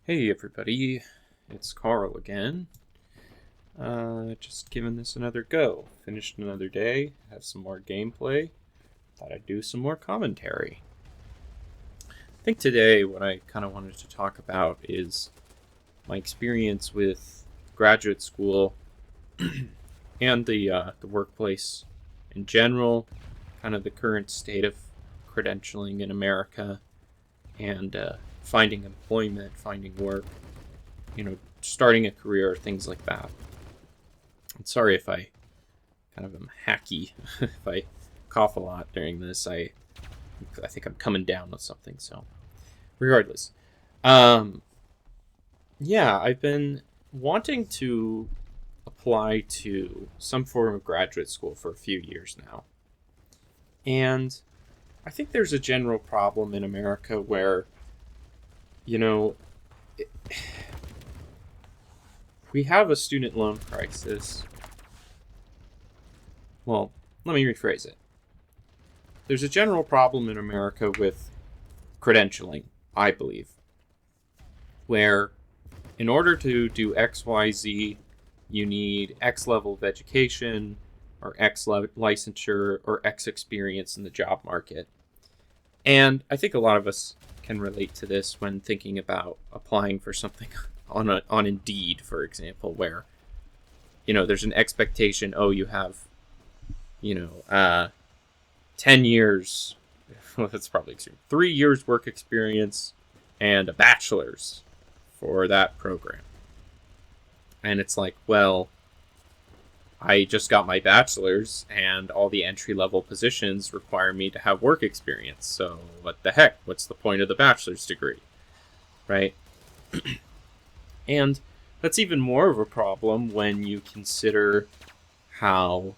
Hey everybody, it's Carl again. Just giving this another go. Finished another day, have some more gameplay. Thought I'd do some more commentary. I think today what I kind of wanted to talk about is my experience with graduate school and the workplace in general, kind of the current state of credentialing in America, and finding employment, finding work, starting a career, things like that. And sorry if I kind of am hacky, if I cough a lot during this. I think I'm coming down with something. So, regardless, um, yeah, I've been wanting to apply to some form of graduate school for a few years now, and I think there's a general problem in America where, you know, we have a student loan crisis. Well, let me rephrase it. There's a general problem in America with credentialing, I believe, where in order to do XYZ, you need X level of education, or X licensure, or X experience in the job market. And I think a lot of us can relate to this when thinking about applying for something on Indeed, for example, where there's an expectation. Oh, you have 10 years. Well, that's probably extreme. 3 years work experience and a bachelor's for that program. And it's like, well, I just got my bachelor's and all the entry level positions require me to have work experience. So what the heck? What's the point of the bachelor's degree? Right? And that's even more of a problem when you consider how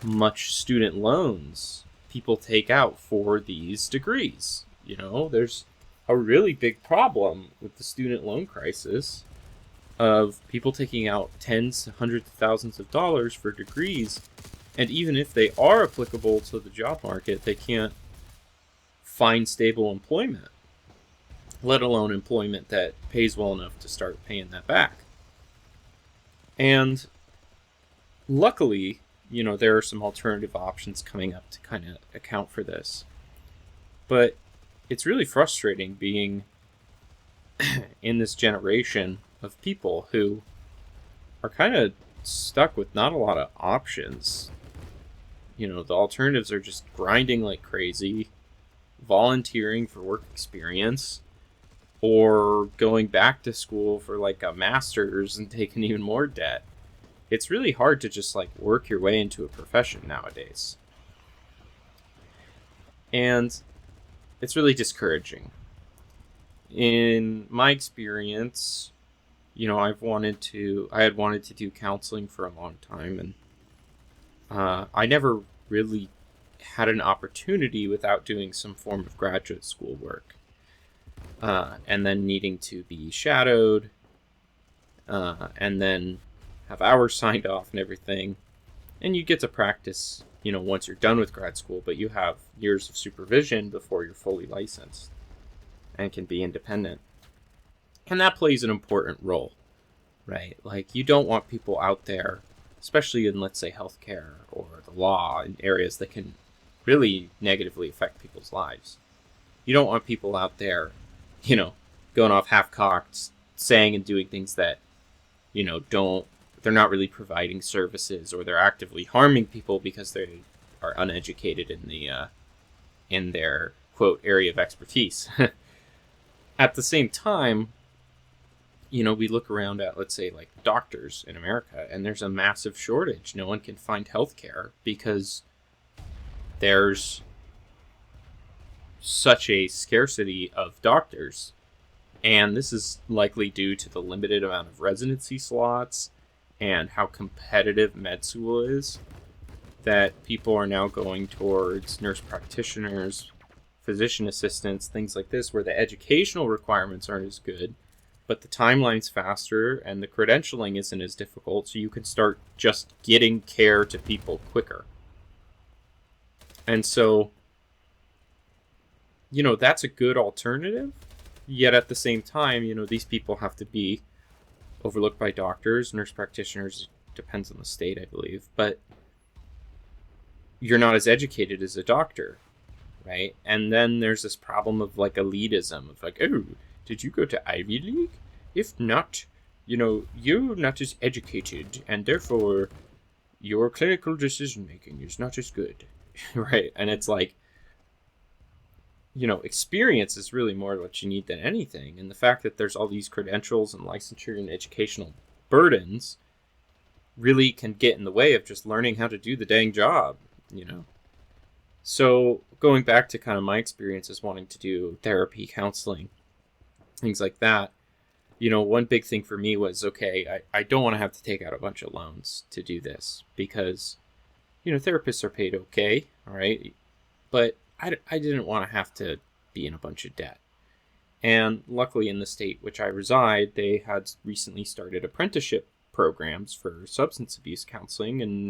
much student loans people take out for these degrees. There's a really big problem with the student loan crisis of people taking out tens, hundreds of thousands of dollars for degrees, and even if they are applicable to the job market, they can't find stable employment, let alone employment that pays well enough to start paying that back. And luckily, there are some alternative options coming up to kind of account for this. But it's really frustrating being in this generation of people who are kind of stuck with not a lot of options. The alternatives are just grinding like crazy, volunteering for work experience, or going back to school for like a master's and taking even more debt. It's really hard to just like work your way into a profession nowadays. And it's really discouraging. In my experience, I had wanted to do counseling for a long time, and I never really had an opportunity without doing some form of graduate school work. And then needing to be shadowed, and then have hours signed off and everything. And you get to practice, once you're done with grad school, but you have years of supervision before you're fully licensed and can be independent. And that plays an important role, right? Like, you don't want people out there, especially in, let's say, healthcare or the law, in areas that can really negatively affect people's lives. You don't want people out there, going off half-cocked, saying and doing things that, they're not really providing services, or they're actively harming people because they are uneducated in their quote area of expertise. At the same time, we look around at, let's say, like doctors in America, and there's a massive shortage. No one can find healthcare because there's such a scarcity of doctors. And this is likely due to the limited amount of residency slots and how competitive med school is, that people are now going towards nurse practitioners, physician assistants, things like this, where the educational requirements aren't as good, but the timeline's faster and the credentialing isn't as difficult, so you can start just getting care to people quicker. And so, that's a good alternative, Yet at the same time, these people have to be overlooked by doctors, nurse practitioners, depends on the state, I believe, but you're not as educated as a doctor, right? And then there's this problem of like elitism of like, oh, did you go to Ivy League? If not, you're not as educated, and therefore your clinical decision making is not as good, right? And it's like, experience is really more what you need than anything. And the fact that there's all these credentials and licensure and educational burdens really can get in the way of just learning how to do the dang job, So going back to kind of my experiences wanting to do therapy, counseling, things like that, one big thing for me was, okay, I don't want to have to take out a bunch of loans to do this because, therapists are paid okay, all right? But I didn't want to have to be in a bunch of debt. And luckily in the state which I reside, they had recently started apprenticeship programs for substance abuse counseling and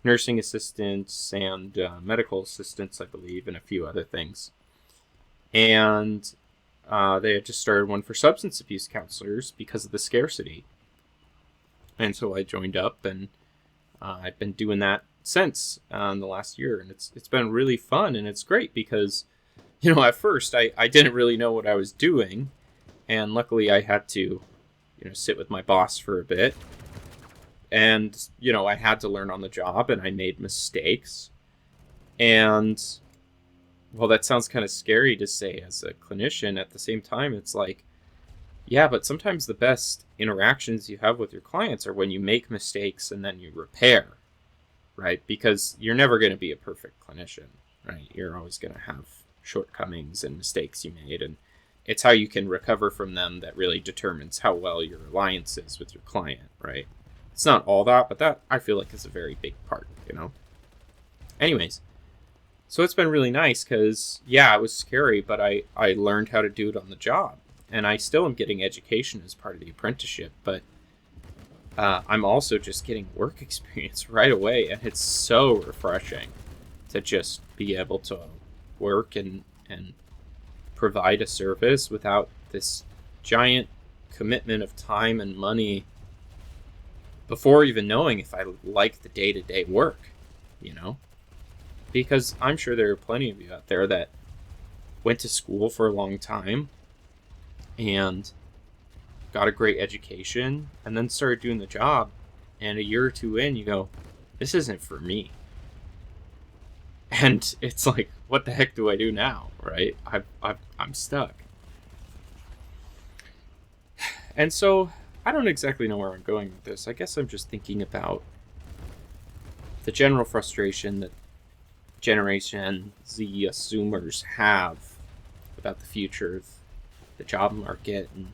nursing assistants and medical assistants, I believe, and a few other things. And they had just started one for substance abuse counselors because of the scarcity. And so I joined up, and I've been doing that since the last year, and it's been really fun, and it's great because, at first I didn't really know what I was doing, and luckily I had to, sit with my boss for a bit, and I had to learn on the job, and I made mistakes, and well, that sounds kind of scary to say as a clinician. At the same time, it's like, yeah, but sometimes the best interactions you have with your clients are when you make mistakes and then you repair, right? Because you're never going to be a perfect clinician, right? You're always going to have shortcomings and mistakes you made, and it's how you can recover from them that really determines how well your alliance is with your client, right? It's not all that, but that I feel like is a very big part, Anyways, so it's been really nice because, yeah, it was scary, but I learned how to do it on the job, and I still am getting education as part of the apprenticeship, but I'm also just getting work experience right away, and it's so refreshing to just be able to work and provide a service without this giant commitment of time and money before even knowing if I like the day-to-day work, Because I'm sure there are plenty of you out there that went to school for a long time and got a great education and then started doing the job, and a year or two in you go, this isn't for me. And it's like, what the heck do I do now, right? I'm stuck. And so I don't exactly know where I'm going with this. I guess I'm just thinking about the general frustration that Generation Z assumers have about the future of the job market and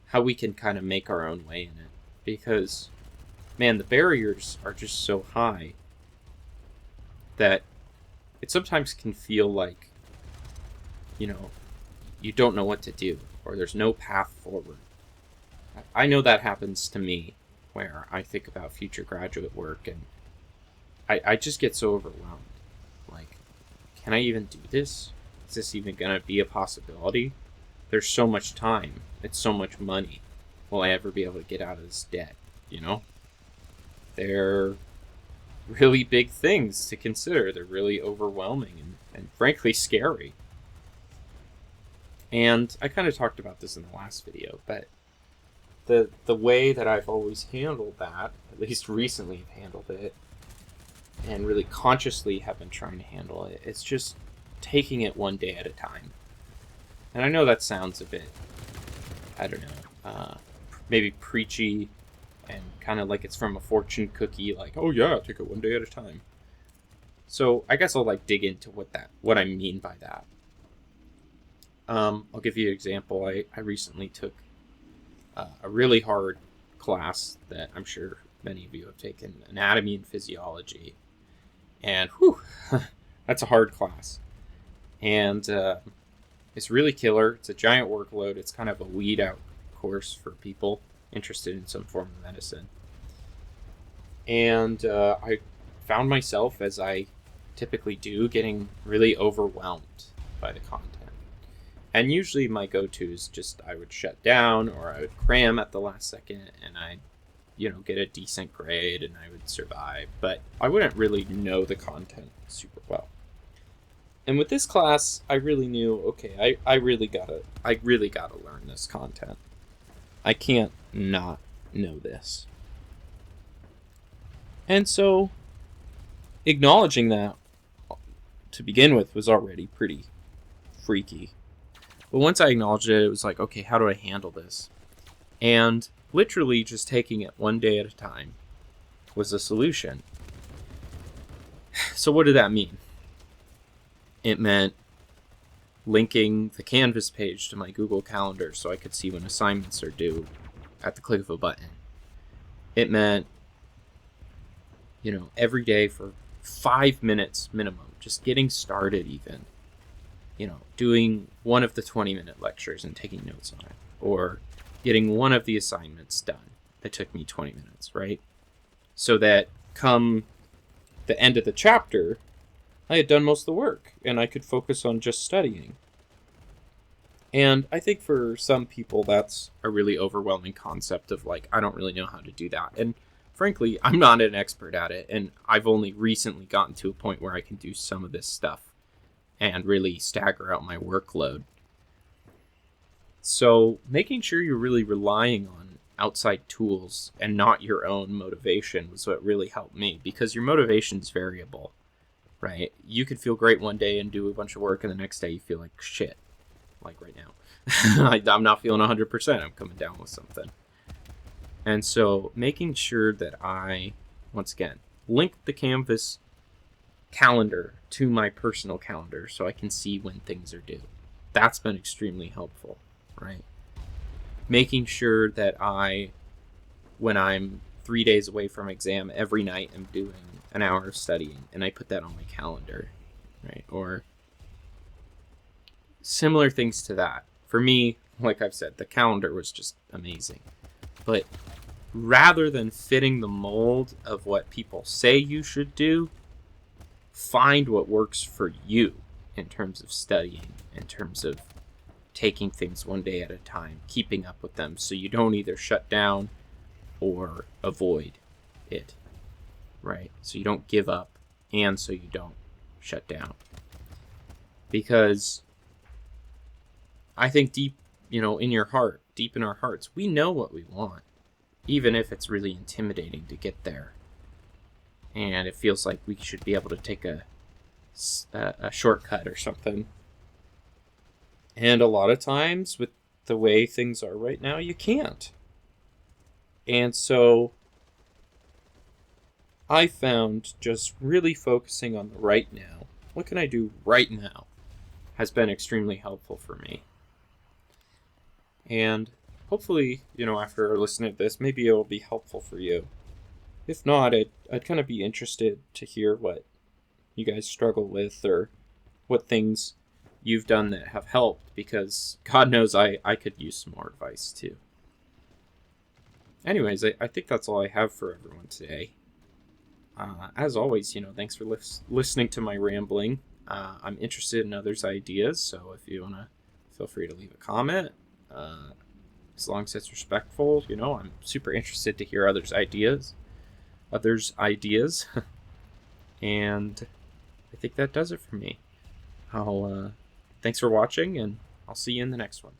how we can kind of make our own way in it. Because, man, the barriers are just so high that it sometimes can feel like, you don't know what to do, or there's no path forward. I know that happens to me where I think about future graduate work, and I just get so overwhelmed. Like, can I even do this? Is this even going to be a possibility? There's so much time. It's so much money. Will I ever be able to get out of this debt? They're really big things to consider. They're really overwhelming and frankly scary. And I kind of talked about this in the last video, but the way that I've always handled that, at least recently I've handled it, and really consciously have been trying to handle it, it's just taking it one day at a time. And I know that sounds a bit, I don't know, maybe preachy and kind of like it's from a fortune cookie, like, oh yeah, take it one day at a time. So I guess I'll dig into what I mean by that. I'll give you an example. I recently took a really hard class that I'm sure many of you have taken, anatomy and physiology. And whew, that's a hard class. And it's really killer. It's a giant workload. It's kind of a weed out course for people interested in some form of medicine. And I found myself, as I typically do, getting really overwhelmed by the content. And usually my go-to is just I would shut down or I would cram at the last second and I'd, get a decent grade and I would survive. But I wouldn't really know the content super well. And with this class, I really knew, okay, I really gotta learn this content. I can't not know this. And so acknowledging that to begin with was already pretty freaky. But once I acknowledged it, it was like, okay, how do I handle this? And literally just taking it one day at a time was the solution. So what did that mean? It meant linking the Canvas page to my Google Calendar so I could see when assignments are due at the click of a button. It meant, every day for 5 minutes minimum, just getting started even. Doing one of the 20-minute lectures and taking notes on it. Or getting one of the assignments done that took me 20 minutes, right? So that come the end of the chapter, I had done most of the work and I could focus on just studying. And I think for some people that's a really overwhelming concept of like, I don't really know how to do that. And frankly, I'm not an expert at it. And I've only recently gotten to a point where I can do some of this stuff and really stagger out my workload. So making sure you're really relying on outside tools and not your own motivation was what really helped me, because your motivation is variable, right? You could feel great one day and do a bunch of work, and the next day you feel like shit, like right now. I'm not feeling 100%. I'm coming down with something. And so making sure that I, once again, link the Canvas calendar to my personal calendar so I can see when things are due. That's been extremely helpful, right? Making sure that when I'm 3 days away from exam, every night I'm doing an hour of studying, and I put that on my calendar, right? Or similar things to that. For me, like I've said, the calendar was just amazing. But rather than fitting the mold of what people say you should do, find what works for you in terms of studying, in terms of taking things one day at a time, keeping up with them so you don't either shut down or avoid it, right? So you don't give up and so you don't shut down. Because I think deep in our hearts, we know what we want, even if it's really intimidating to get there. And it feels like we should be able to take a shortcut or something. And a lot of times, with the way things are right now, you can't. And so I found just really focusing on the right now, what can I do right now, has been extremely helpful for me. And hopefully, after listening to this, maybe it'll be helpful for you. If not, I'd kind of be interested to hear what you guys struggle with or what things you've done that have helped, because God knows I could use some more advice too. Anyways, I think that's all I have for everyone today. As always, thanks for listening to my rambling. I'm interested in others' ideas, so if you want to, feel free to leave a comment. As long as it's respectful, I'm super interested to hear others' ideas. And I think that does it for me. Thanks for watching, and I'll see you in the next one.